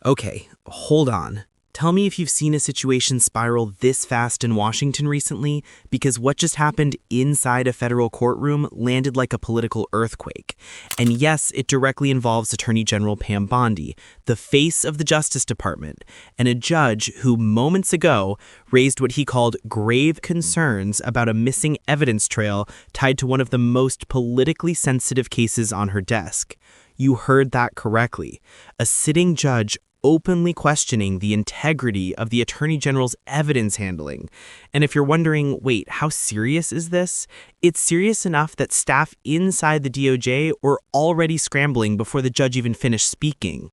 Okay, hold on. Tell me if you've seen a situation spiral this fast in Washington recently, because what just happened inside a federal courtroom landed like a political earthquake. And yes, it directly involves Attorney General Pam Bondi, the face of the Justice Department, and a judge who moments ago raised what he called grave concerns about a missing evidence trail tied to one of the most politically sensitive cases on her desk. You heard that correctly. A sitting judge openly questioning the integrity of the Attorney General's evidence handling. And if you're wondering, wait, how serious is this? It's serious enough that staff inside the DOJ were already scrambling before the judge even finished speaking.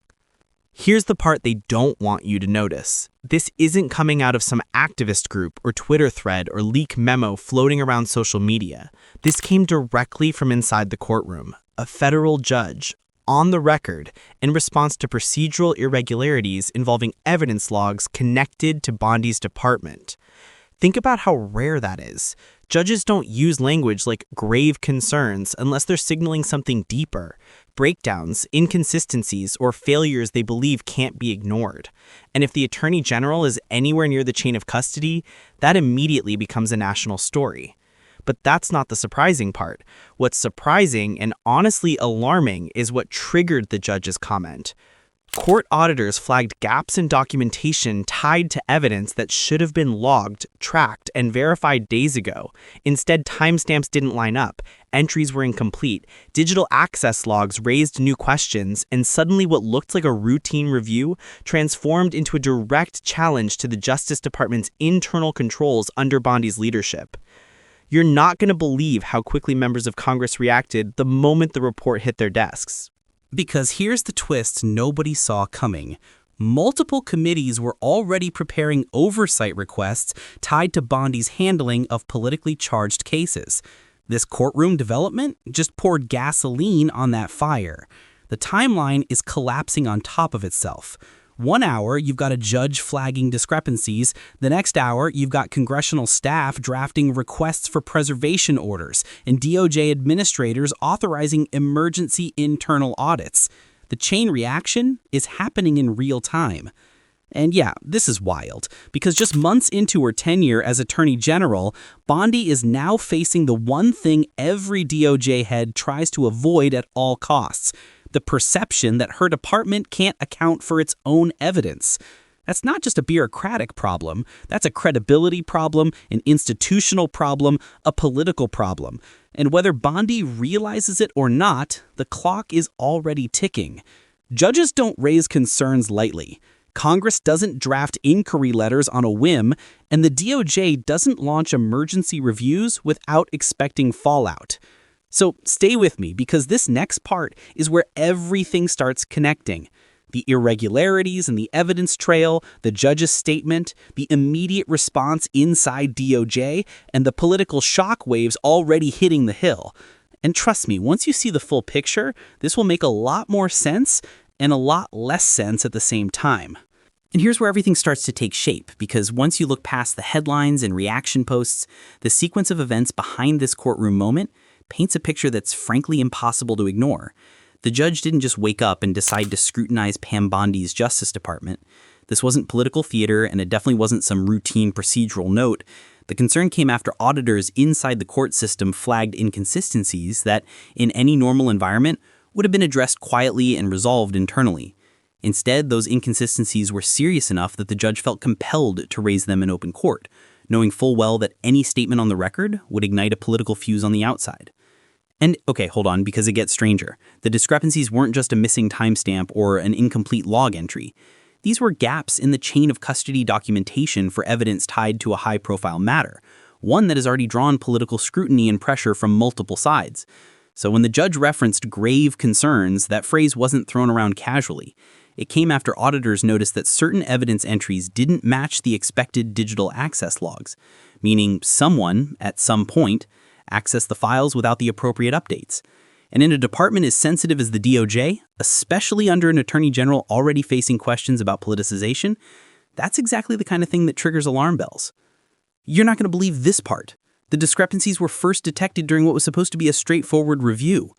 Here's the part they don't want you to notice. This isn't coming out of some activist group or Twitter thread or leak memo floating around social media. This came directly from inside the courtroom. A federal judge, on the record, in response to procedural irregularities involving evidence logs connected to Bondi's department. Think about how rare that is. Judges don't use language like grave concerns unless they're signaling something deeper, breakdowns, inconsistencies, or failures they believe can't be ignored. And if the Attorney General is anywhere near the chain of custody, that immediately becomes a national story. But that's not the surprising part. What's surprising and honestly alarming is what triggered the judge's comment. Court auditors flagged gaps in documentation tied to evidence that should have been logged, tracked, and verified days ago. Instead, timestamps didn't line up, entries were incomplete, digital access logs raised new questions, and suddenly what looked like a routine review transformed into a direct challenge to the Justice Department's internal controls under Bondi's leadership. You're not going to believe how quickly members of Congress reacted the moment the report hit their desks. Because here's the twist nobody saw coming. Multiple committees were already preparing oversight requests tied to Bondi's handling of politically charged cases. This courtroom development just poured gasoline on that fire. The timeline is collapsing on top of itself. 1 hour, you've got a judge flagging discrepancies. The next hour, you've got congressional staff drafting requests for preservation orders and DOJ administrators authorizing emergency internal audits. The chain reaction is happening in real time. And yeah, this is wild, because just months into her tenure as Attorney General, Bondi is now facing the one thing every DOJ head tries to avoid at all costs: the perception that her department can't account for its own evidence. That's not just a bureaucratic problem, that's a credibility problem, an institutional problem, a political problem. And whether Bondi realizes it or not, the clock is already ticking. Judges don't raise concerns lightly. Congress doesn't draft inquiry letters on a whim, and the DOJ doesn't launch emergency reviews without expecting fallout. So stay with me, because this next part is where everything starts connecting. The irregularities and the evidence trail, the judge's statement, the immediate response inside DOJ, and the political shockwaves already hitting the Hill. And trust me, once you see the full picture, this will make a lot more sense and a lot less sense at the same time. And here's where everything starts to take shape, because once you look past the headlines and reaction posts, the sequence of events behind this courtroom moment paints a picture that's frankly impossible to ignore. The judge didn't just wake up and decide to scrutinize Pam Bondi's Justice Department. This wasn't political theater, and it definitely wasn't some routine procedural note. The concern came after auditors inside the court system flagged inconsistencies that, in any normal environment, would have been addressed quietly and resolved internally. Instead, those inconsistencies were serious enough that the judge felt compelled to raise them in open court, knowing full well that any statement on the record would ignite a political fuse on the outside. And okay, hold on, because it gets stranger. The discrepancies weren't just a missing timestamp or an incomplete log entry. These were gaps in the chain of custody documentation for evidence tied to a high-profile matter, one that has already drawn political scrutiny and pressure from multiple sides. So when the judge referenced grave concerns, that phrase wasn't thrown around casually. It came after auditors noticed that certain evidence entries didn't match the expected digital access logs, meaning someone, at some point, accessed the files without the appropriate updates. And in a department as sensitive as the DOJ, especially under an attorney general already facing questions about politicization, that's exactly the kind of thing that triggers alarm bells. You're not going to believe this part. The discrepancies were first detected during what was supposed to be a straightforward review.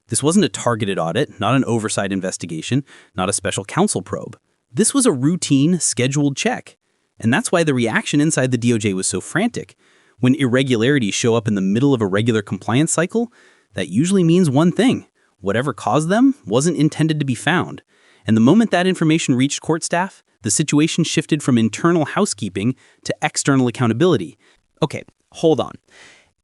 This wasn't a targeted audit, not an oversight investigation, not a special counsel probe. This was a routine, scheduled check. And that's why the reaction inside the DOJ was so frantic. When irregularities show up in the middle of a regular compliance cycle, that usually means one thing: whatever caused them wasn't intended to be found. And the moment that information reached court staff, the situation shifted from internal housekeeping to external accountability. Okay, hold on.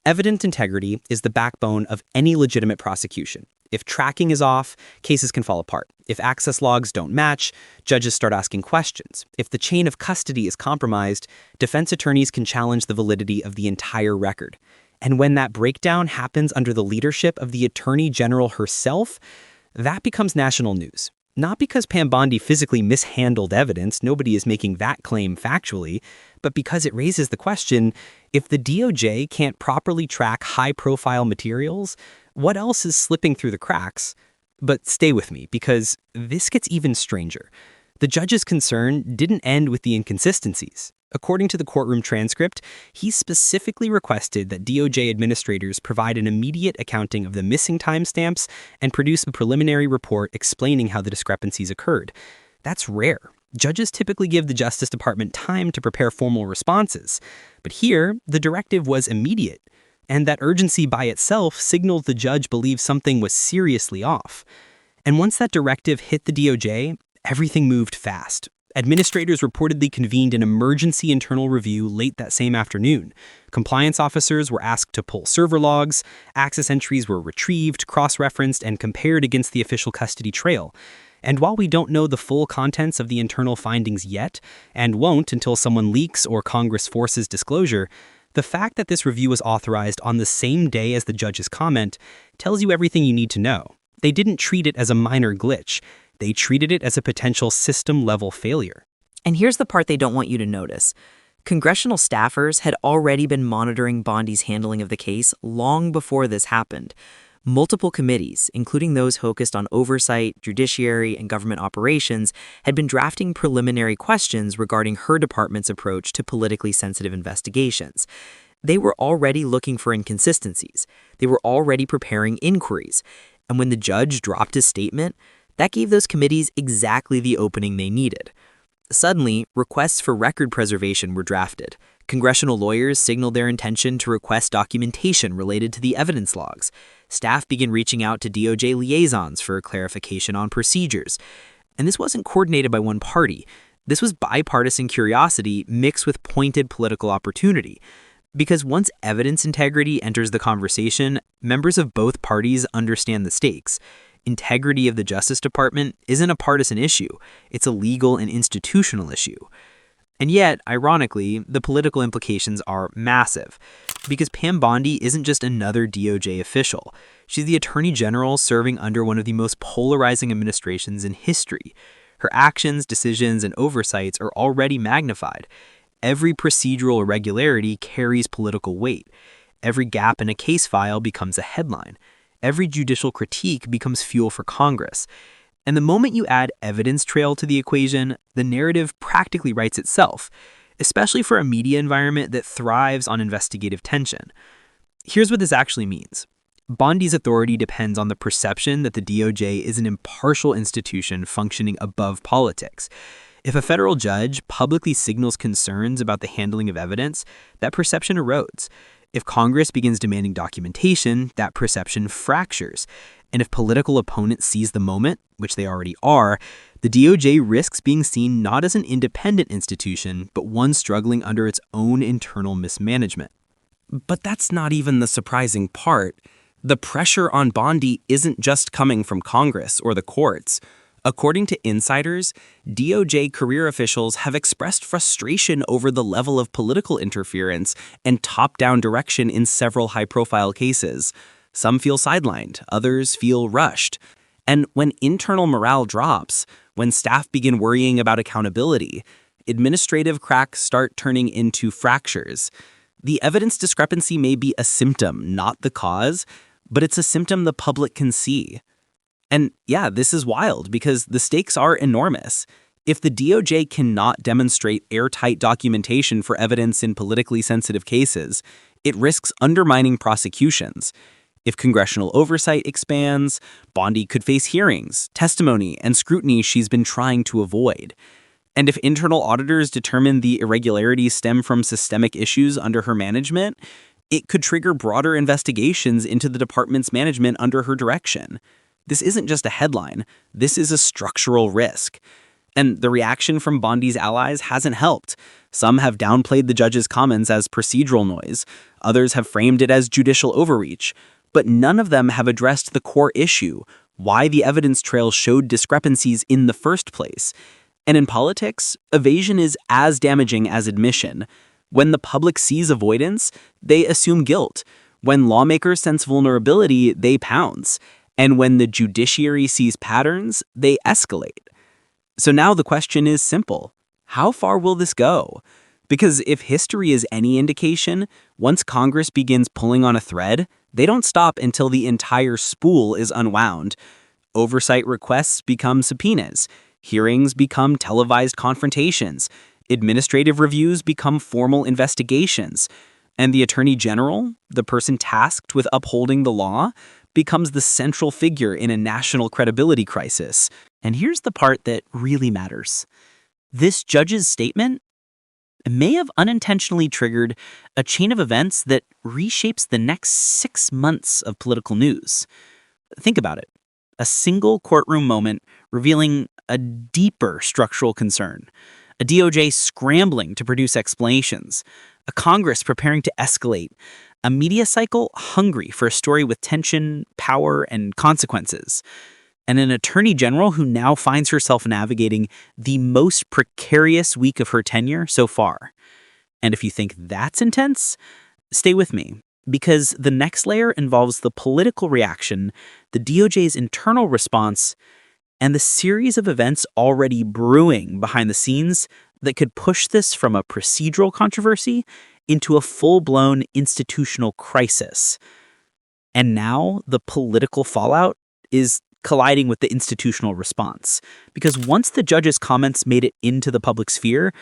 Evident integrity is the backbone of any legitimate prosecution. If tracking is off, cases can fall apart. If access logs don't match, judges start asking questions. If the chain of custody is compromised, defense attorneys can challenge the validity of the entire record. And when that breakdown happens under the leadership of the Attorney General herself, that becomes national news. Not because Pam Bondi physically mishandled evidence, nobody is making that claim factually, but because it raises the question, if the DOJ can't properly track high-profile materials, what else is slipping through the cracks? But stay with me, because this gets even stranger. The judge's concern didn't end with the inconsistencies. According to the courtroom transcript, he specifically requested that DOJ administrators provide an immediate accounting of the missing timestamps and produce a preliminary report explaining how the discrepancies occurred. That's rare. Judges typically give the Justice Department time to prepare formal responses. But here, the directive was immediate. And that urgency by itself signaled the judge believed something was seriously off. And once that directive hit the DOJ, everything moved fast. Administrators reportedly convened an emergency internal review late that same afternoon. Compliance officers were asked to pull server logs, access entries were retrieved, cross-referenced, and compared against the official custody trail. And while we don't know the full contents of the internal findings yet, and won't until someone leaks or Congress forces disclosure, the fact that this review was authorized on the same day as the judge's comment tells you everything you need to know. They didn't treat it as a minor glitch. They treated it as a potential system-level failure. And here's the part they don't want you to notice. Congressional staffers had already been monitoring Bondi's handling of the case long before this happened. Multiple committees, including those focused on oversight, judiciary, and government operations, had been drafting preliminary questions regarding her department's approach to politically sensitive investigations. They were already looking for inconsistencies. They were already preparing inquiries. And when the judge dropped his statement, that gave those committees exactly the opening they needed. Suddenly, requests for record preservation were drafted. Congressional lawyers signaled their intention to request documentation related to the evidence logs. Staff began reaching out to DOJ liaisons for clarification on procedures. And this wasn't coordinated by one party. This was bipartisan curiosity mixed with pointed political opportunity. Because once evidence integrity enters the conversation, members of both parties understand the stakes. Integrity of the Justice Department isn't a partisan issue. It's a legal and institutional issue. And yet, ironically, the political implications are massive. Because Pam Bondi isn't just another DOJ official. She's the Attorney General serving under one of the most polarizing administrations in history. Her actions, decisions, and oversights are already magnified. Every procedural irregularity carries political weight. Every gap in a case file becomes a headline. Every judicial critique becomes fuel for Congress. And the moment you add evidence trail to the equation, the narrative practically writes itself, especially for a media environment that thrives on investigative tension. Here's what this actually means. Bondi's authority depends on the perception that the DOJ is an impartial institution functioning above politics. If a federal judge publicly signals concerns about the handling of evidence, that perception erodes. If Congress begins demanding documentation, that perception fractures. And if political opponents seize the moment, which they already are, the DOJ risks being seen not as an independent institution, but one struggling under its own internal mismanagement. But that's not even the surprising part. The pressure on Bondi isn't just coming from Congress or the courts. According to insiders, DOJ career officials have expressed frustration over the level of political interference and top-down direction in several high-profile cases. Some feel sidelined, others feel rushed. And when internal morale drops, when staff begin worrying about accountability, administrative cracks start turning into fractures. The evidence discrepancy may be a symptom, not the cause, but it's a symptom the public can see. And yeah, this is wild because the stakes are enormous. If the DOJ cannot demonstrate airtight documentation for evidence in politically sensitive cases, it risks undermining prosecutions. If congressional oversight expands, Bondi could face hearings, testimony, and scrutiny she's been trying to avoid. And if internal auditors determine the irregularities stem from systemic issues under her management, it could trigger broader investigations into the department's management under her direction. This isn't just a headline, this is a structural risk. And the reaction from Bondi's allies hasn't helped. Some have downplayed the judge's comments as procedural noise, others have framed it as judicial overreach, but none of them have addressed the core issue, why the evidence trail showed discrepancies in the first place. And in politics, evasion is as damaging as admission. When the public sees avoidance, they assume guilt. When lawmakers sense vulnerability, they pounce. And when the judiciary sees patterns, they escalate. So now the question is simple. How far will this go? Because if history is any indication, once Congress begins pulling on a thread, they don't stop until the entire spool is unwound. Oversight requests become subpoenas. Hearings become televised confrontations. Administrative reviews become formal investigations. And the Attorney General, the person tasked with upholding the law, becomes the central figure in a national credibility crisis. And here's the part that really matters. This judge's statement may have unintentionally triggered a chain of events that reshapes the next 6 months of political news. Think about it. A single courtroom moment revealing a deeper structural concern, a DOJ scrambling to produce explanations, a Congress preparing to escalate, a media cycle hungry for a story with tension, power, and consequences, and an attorney general who now finds herself navigating the most precarious week of her tenure so far. And if you think that's intense, stay with me, because the next layer involves the political reaction, the DOJ's internal response, and the series of events already brewing behind the scenes that could push this from a procedural controversy into a full-blown institutional crisis. And now the political fallout is colliding with the institutional response. Because once the judge's comments made it into the public sphere,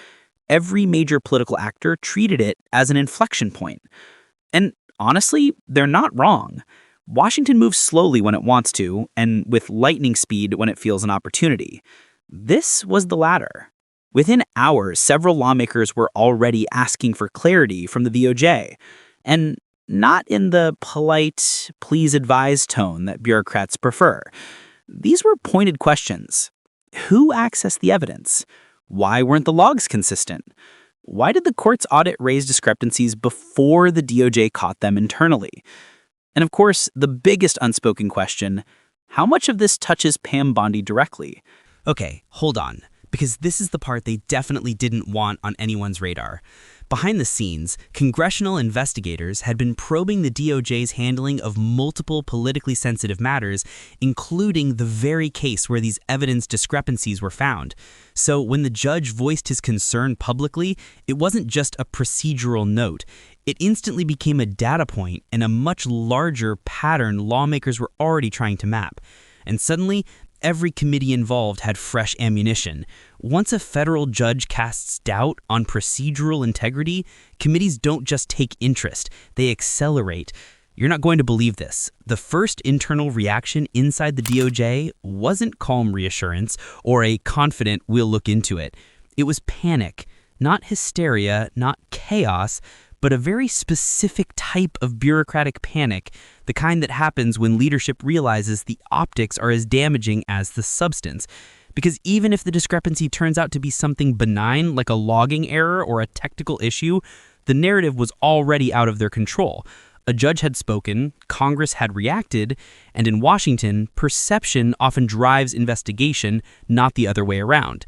every major political actor treated it as an inflection point. And honestly, they're not wrong. Washington moves slowly when it wants to, and with lightning speed when it feels an opportunity. This was the latter. Within hours, several lawmakers were already asking for clarity from the DOJ, and not in the polite, please advise tone that bureaucrats prefer. These were pointed questions. Who accessed the evidence? Why weren't the logs consistent? Why did the court's audit raise discrepancies before the DOJ caught them internally? And of course, the biggest unspoken question, how much of this touches Pam Bondi directly? Okay, hold on, because this is the part they definitely didn't want on anyone's radar. Behind the scenes, congressional investigators had been probing the DOJ's handling of multiple politically sensitive matters, including the very case where these evidence discrepancies were found. So when the judge voiced his concern publicly, it wasn't just a procedural note. It instantly became a data point and a much larger pattern lawmakers were already trying to map. And suddenly, every committee involved had fresh ammunition. Once a federal judge casts doubt on procedural integrity, committees don't just take interest, they accelerate. You're not going to believe this. The first internal reaction inside the DOJ wasn't calm reassurance or a confident we'll look into it. It was panic, not hysteria, not chaos, but a very specific type of bureaucratic panic, the kind that happens when leadership realizes the optics are as damaging as the substance. Because even if the discrepancy turns out to be something benign, like a logging error or a technical issue, the narrative was already out of their control. A judge had spoken, Congress had reacted, and in Washington, perception often drives investigation, not the other way around.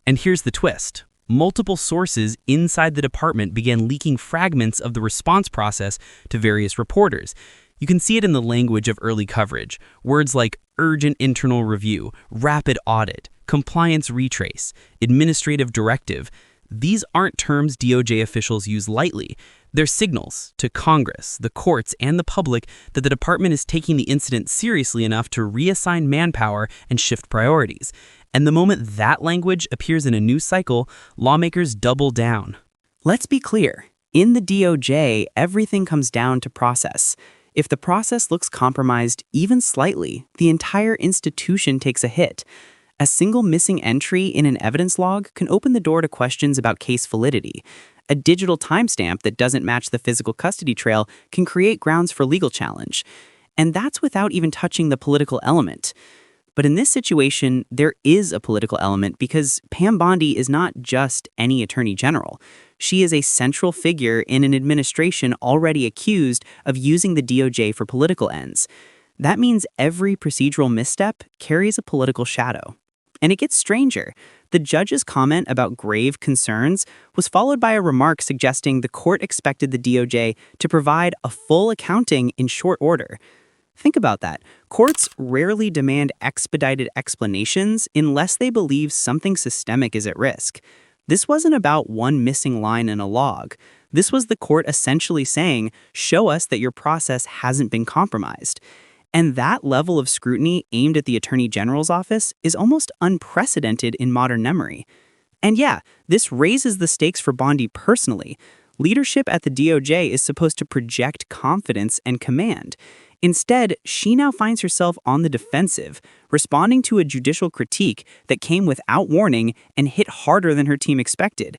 And here's the twist. Multiple sources inside the department began leaking fragments of the response process to various reporters. You can see it in the language of early coverage. Words like urgent internal review, rapid audit, compliance retrace, administrative directive. These aren't terms DOJ officials use lightly. They're signals to Congress, the courts, and the public that the department is taking the incident seriously enough to reassign manpower and shift priorities. And the moment that language appears in a news cycle, lawmakers double down. Let's be clear. In the DOJ, everything comes down to process. If the process looks compromised even slightly, the entire institution takes a hit. A single missing entry in an evidence log can open the door to questions about case validity. A digital timestamp that doesn't match the physical custody trail can create grounds for legal challenge. And that's without even touching the political element. But in this situation, there is a political element because Pam Bondi is not just any attorney general. She is a central figure in an administration already accused of using the DOJ for political ends. That means every procedural misstep carries a political shadow. And it gets stranger. The judge's comment about grave concerns was followed by a remark suggesting the court expected the DOJ to provide a full accounting in short order. Think about that. Courts rarely demand expedited explanations unless they believe something systemic is at risk. This wasn't about one missing line in a log. This was the court essentially saying, show us that your process hasn't been compromised. And that level of scrutiny aimed at the Attorney General's office is almost unprecedented in modern memory. And yeah, this raises the stakes for Bondi personally. Leadership at the DOJ is supposed to project confidence and command. Instead, she now finds herself on the defensive, responding to a judicial critique that came without warning and hit harder than her team expected.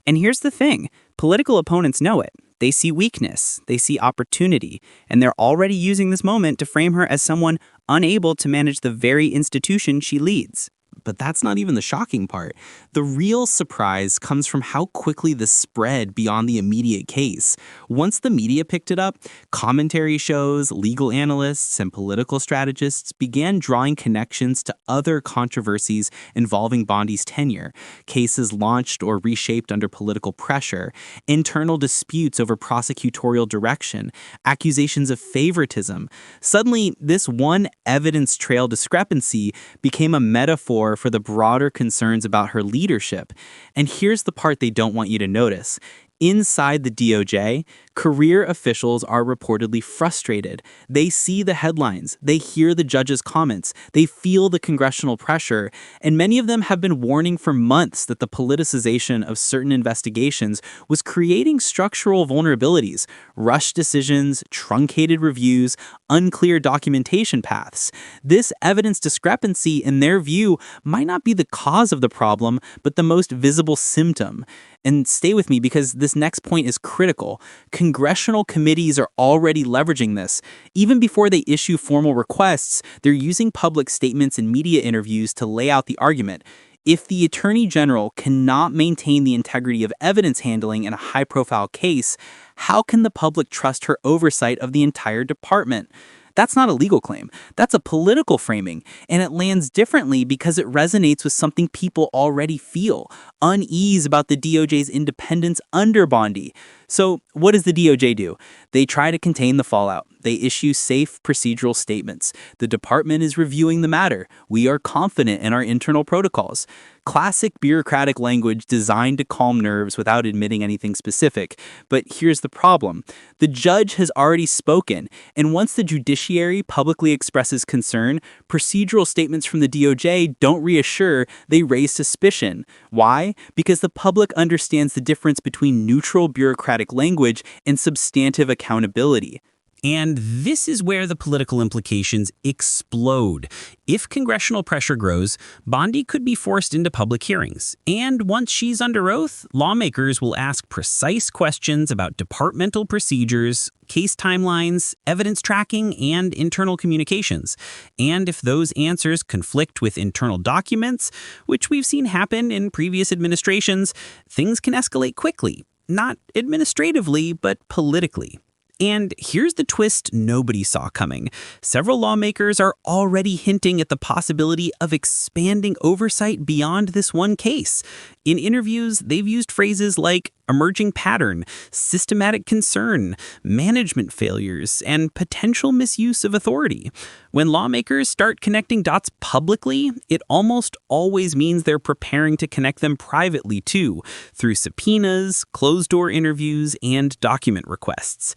And here's the thing, political opponents know it. They see weakness, they see opportunity, and they're already using this moment to frame her as someone unable to manage the very institution she leads. But that's not even the shocking part. The real surprise comes from how quickly this spread beyond the immediate case. Once the media picked it up, commentary shows, legal analysts, and political strategists began drawing connections to other controversies involving Bondi's tenure, cases launched or reshaped under political pressure, internal disputes over prosecutorial direction, accusations of favoritism. Suddenly, this one evidence trail discrepancy became a metaphor for the broader concerns about her leadership. And here's the part they don't want you to notice. Inside the DOJ, career officials are reportedly frustrated. They see the headlines, they hear the judge's comments, they feel the congressional pressure, and many of them have been warning for months that the politicization of certain investigations was creating structural vulnerabilities, rushed decisions, truncated reviews, unclear documentation paths. This evidence discrepancy, in their view, might not be the cause of the problem, but the most visible symptom. And stay with me because this next point is critical. Congressional committees are already leveraging this. Even before they issue formal requests, they're using public statements and media interviews to lay out the argument. If the Attorney General cannot maintain the integrity of evidence handling in a high-profile case, how can the public trust her oversight of the entire department? That's not a legal claim. That's a political framing, and it lands differently because it resonates with something people already feel, unease about the DOJ's independence under Bondi. So what does the DOJ do? They try to contain the fallout. They issue safe procedural statements. The department is reviewing the matter. We are confident in our internal protocols. Classic bureaucratic language designed to calm nerves without admitting anything specific. But here's the problem. The judge has already spoken, and once the judiciary publicly expresses concern, procedural statements from the DOJ don't reassure, they raise suspicion. Why? Because the public understands the difference between neutral bureaucratic language and substantive accountability. And this is where the political implications explode. If congressional pressure grows, Bondi could be forced into public hearings. And once she's under oath, lawmakers will ask precise questions about departmental procedures, case timelines, evidence tracking, and internal communications. And if those answers conflict with internal documents, which we've seen happen in previous administrations, things can escalate quickly. Not administratively, but politically. And here's the twist nobody saw coming. Several lawmakers are already hinting at the possibility of expanding oversight beyond this one case. In interviews, they've used phrases like emerging pattern, systematic concern, management failures, and potential misuse of authority. When lawmakers start connecting dots publicly, it almost always means they're preparing to connect them privately too, through subpoenas, closed-door interviews, and document requests.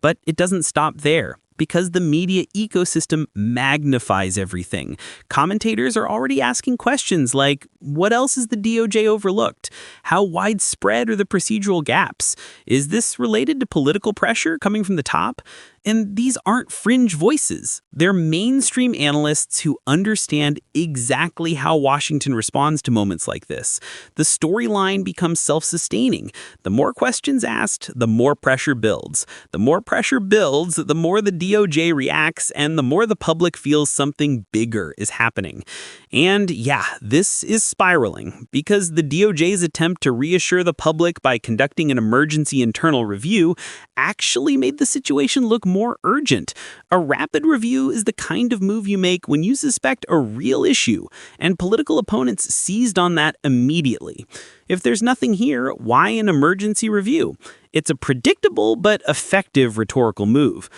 But it doesn't stop there. Because the media ecosystem magnifies everything. Commentators are already asking questions like, what else is the DOJ overlooked? How widespread are the procedural gaps? Is this related to political pressure coming from the top? And these aren't fringe voices. They're mainstream analysts who understand exactly how Washington responds to moments like this. The storyline becomes self-sustaining. The more questions asked, the more pressure builds. The more pressure builds, the more the DOJ reacts, and the more the public feels something bigger is happening. And yeah, this is spiraling because the DOJ's attempt to reassure the public by conducting an emergency internal review actually made the situation look more urgent. A rapid review is the kind of move you make when you suspect a real issue, and political opponents seized on that immediately. If there's nothing here, why an emergency review? It's a predictable but effective rhetorical move.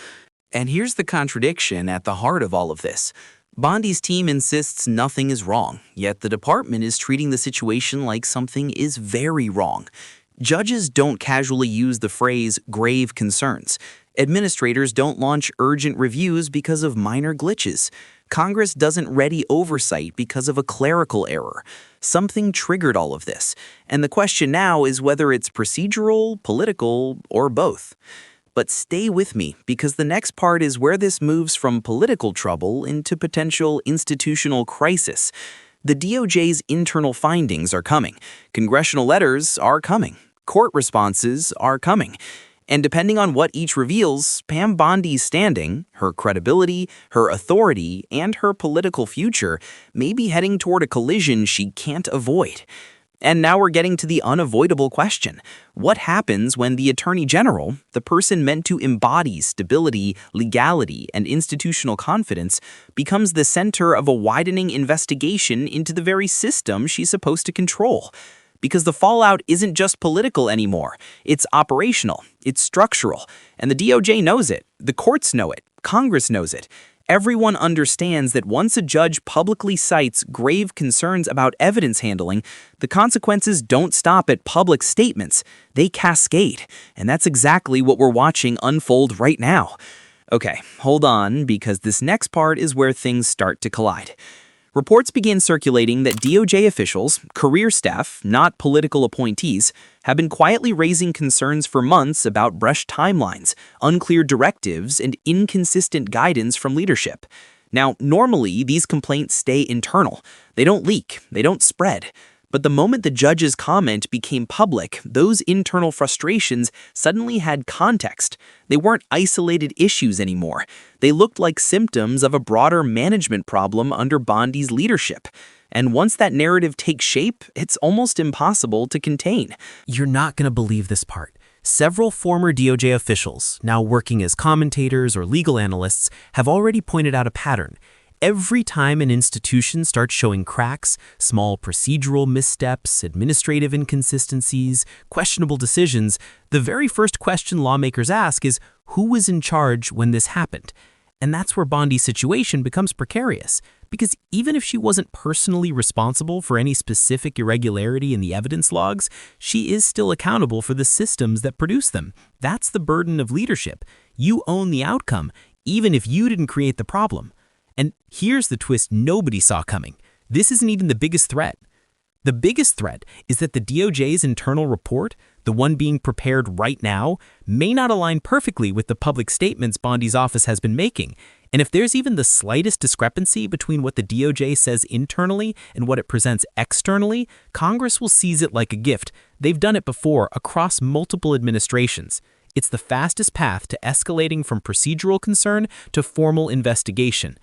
And here's the contradiction at the heart of all of this. Bondi's team insists nothing is wrong, yet the department is treating the situation like something is very wrong. Judges don't casually use the phrase grave concerns. Administrators don't launch urgent reviews because of minor glitches. Congress doesn't ready oversight because of a clerical error. Something triggered all of this, and the question now is whether it's procedural, political, or both. But stay with me, because the next part is where this moves from political trouble into potential institutional crisis. The DOJ's internal findings are coming. Congressional letters are coming. Court responses are coming. And depending on what each reveals, Pam Bondi's standing, her credibility, her authority, and her political future may be heading toward a collision she can't avoid. And now we're getting to the unavoidable question. What happens when the Attorney General, the person meant to embody stability, legality, and institutional confidence, becomes the center of a widening investigation into the very system she's supposed to control? Because the fallout isn't just political anymore. It's operational, it's structural, and the DOJ knows it, the courts know it, Congress knows it. Everyone understands that once a judge publicly cites grave concerns about evidence handling, the consequences don't stop at public statements. They cascade, and that's exactly what we're watching unfold right now. Okay, hold on, because this next part is where things start to collide. Reports begin circulating that DOJ officials, career staff, not political appointees, have been quietly raising concerns for months about brushed timelines, unclear directives, and inconsistent guidance from leadership. Now, normally, these complaints stay internal. They don't leak, they don't spread. But the moment the judge's comment became public, those internal frustrations suddenly had context. They weren't isolated issues anymore. They looked like symptoms of a broader management problem under Bondi's leadership. And once that narrative takes shape, it's almost impossible to contain. You're not going to believe this part. Several former DOJ officials, now working as commentators or legal analysts, have already pointed out a pattern. Every time an institution starts showing cracks, small procedural missteps, administrative inconsistencies, questionable decisions, the very first question lawmakers ask is, who was in charge when this happened? And that's where Bondi's situation becomes precarious, because even if she wasn't personally responsible for any specific irregularity in the evidence logs, she is still accountable for the systems that produce them. That's the burden of leadership. You own the outcome, even if you didn't create the problem. And here's the twist nobody saw coming. This isn't even the biggest threat. The biggest threat is that the DOJ's internal report, the one being prepared right now, may not align perfectly with the public statements Bondi's office has been making. And if there's even the slightest discrepancy between what the DOJ says internally and what it presents externally, Congress will seize it like a gift. They've done it before across multiple administrations. It's the fastest path to escalating from procedural concern to formal investigation.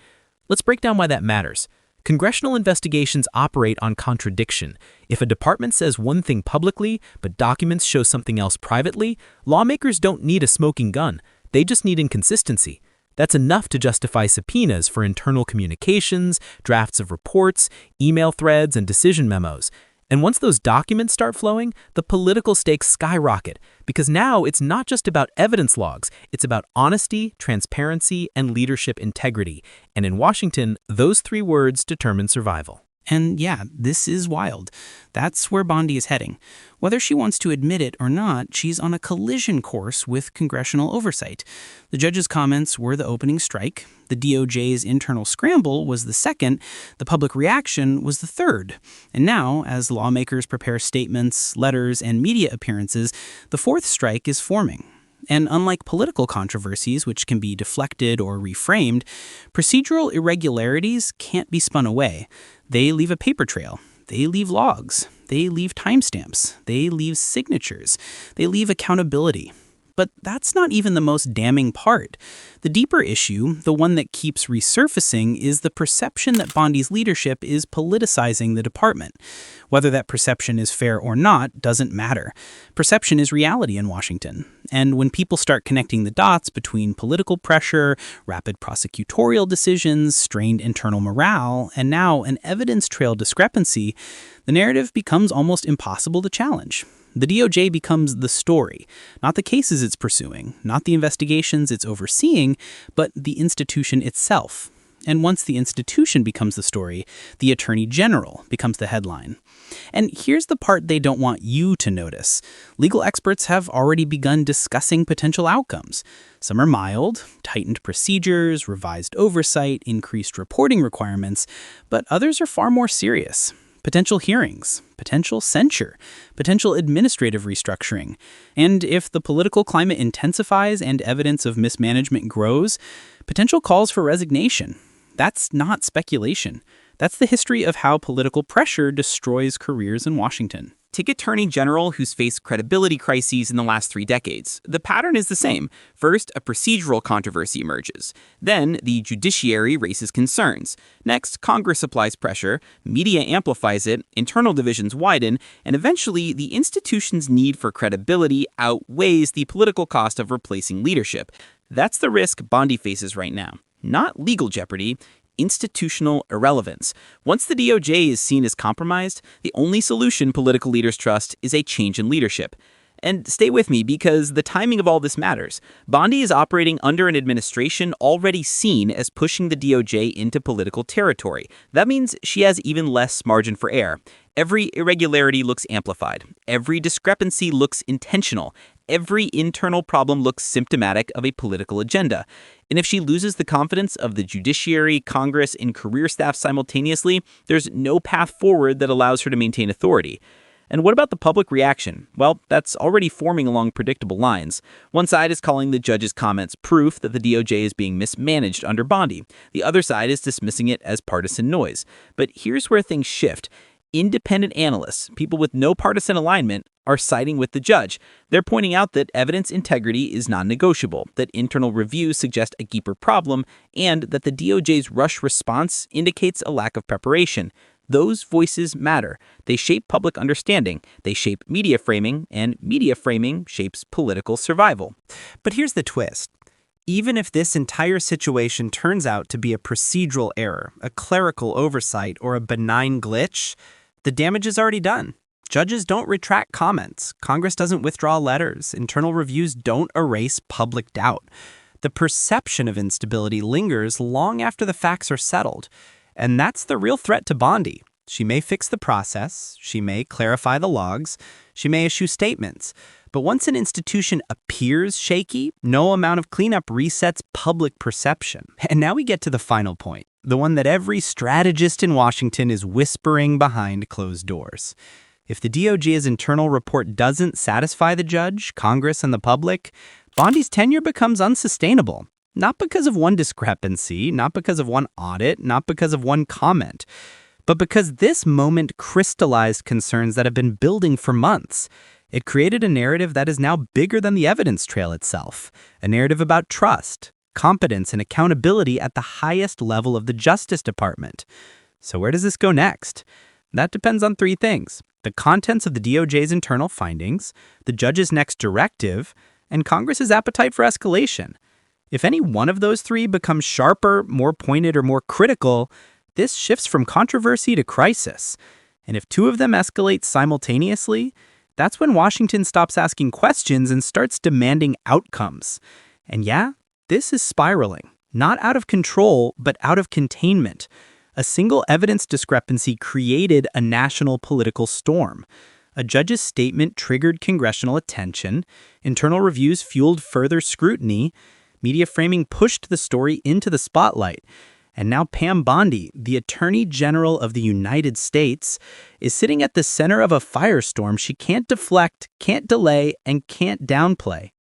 Let's break down why that matters. Congressional investigations operate on contradiction. If a department says one thing publicly, but documents show something else privately, lawmakers don't need a smoking gun. They just need inconsistency. That's enough to justify subpoenas for internal communications, drafts of reports, email threads, and decision memos. And once those documents start flowing, the political stakes skyrocket, because now it's not just about evidence logs, it's about honesty, transparency, and leadership integrity. And in Washington, those three words determine survival. And yeah, this is wild. That's where Bondi is heading. Whether she wants to admit it or not, she's on a collision course with congressional oversight. The judge's comments were the opening strike. The DOJ's internal scramble was the second. The public reaction was the third. And now, as lawmakers prepare statements, letters, and media appearances, the fourth strike is forming. And unlike political controversies, which can be deflected or reframed, procedural irregularities can't be spun away. They leave a paper trail. They leave logs. They leave timestamps. They leave signatures. They leave accountability. But that's not even the most damning part. The deeper issue, the one that keeps resurfacing, is the perception that Bondi's leadership is politicizing the department. Whether that perception is fair or not doesn't matter. Perception is reality in Washington. And when people start connecting the dots between political pressure, rapid prosecutorial decisions, strained internal morale, and now an evidence trail discrepancy, the narrative becomes almost impossible to challenge. The DOJ becomes the story, not the cases it's pursuing, not the investigations it's overseeing, but the institution itself. And once the institution becomes the story, the Attorney General becomes the headline. And here's the part they don't want you to notice. Legal experts have already begun discussing potential outcomes. Some are mild, tightened procedures, revised oversight, increased reporting requirements, but others are far more serious. Potential hearings, potential censure, potential administrative restructuring. And if the political climate intensifies and evidence of mismanagement grows, potential calls for resignation. That's not speculation. That's the history of how political pressure destroys careers in Washington. Take Attorney General who's faced credibility crises in the last 3 decades. The pattern is the same. First, a procedural controversy emerges. Then, the judiciary raises concerns. Next, Congress applies pressure, media amplifies it, internal divisions widen, and eventually, the institution's need for credibility outweighs the political cost of replacing leadership. That's the risk Bondi faces right now. Not legal jeopardy, institutional irrelevance. Once the DOJ is seen as compromised, the only solution political leaders trust is a change in leadership. And stay with me because the timing of all this matters. Bondi is operating under an administration already seen as pushing the DOJ into political territory. That means she has even less margin for error. Every irregularity looks amplified. Every discrepancy looks intentional. Every internal problem looks symptomatic of a political agenda. And if she loses the confidence of the judiciary, Congress, and career staff simultaneously, there's no path forward that allows her to maintain authority. And what about the public reaction? Well, that's already forming along predictable lines. One side is calling the judge's comments proof that the DOJ is being mismanaged under Bondi. The other side is dismissing it as partisan noise. But here's where things shift. Independent analysts, people with no partisan alignment, are siding with the judge. They're pointing out that evidence integrity is non-negotiable, that internal reviews suggest a deeper problem, and that the DOJ's rush response indicates a lack of preparation. Those voices matter. They shape public understanding, they shape media framing, and media framing shapes political survival. But here's the twist. Even if this entire situation turns out to be a procedural error, a clerical oversight, or a benign glitch, the damage is already done. Judges don't retract comments. Congress doesn't withdraw letters. Internal reviews don't erase public doubt. The perception of instability lingers long after the facts are settled. And that's the real threat to Bondi. She may fix the process, she may clarify the logs, she may issue statements. But once an institution appears shaky, no amount of cleanup resets public perception. And now we get to the final point, the one that every strategist in Washington is whispering behind closed doors. If the DOJ's internal report doesn't satisfy the judge, Congress, and the public, Bondi's tenure becomes unsustainable. Not because of one discrepancy, not because of one audit, not because of one comment, but because this moment crystallized concerns that have been building for months. It created a narrative that is now bigger than the evidence trail itself, a narrative about trust, competence, and accountability at the highest level of the Justice Department. So where does this go next? That depends on 3 things: the contents of the DOJ's internal findings, the judge's next directive, and Congress's appetite for escalation. If any one of those 3 becomes sharper, more pointed, or more critical, this shifts from controversy to crisis. And if 2 of them escalate simultaneously, that's when Washington stops asking questions and starts demanding outcomes. And yeah, this is spiraling, not out of control, but out of containment. A single evidence discrepancy created a national political storm. A judge's statement triggered congressional attention, internal reviews fueled further scrutiny, media framing pushed the story into the spotlight. And now Pam Bondi, the Attorney General of the United States, is sitting at the center of a firestorm she can't deflect, can't delay, and can't downplay.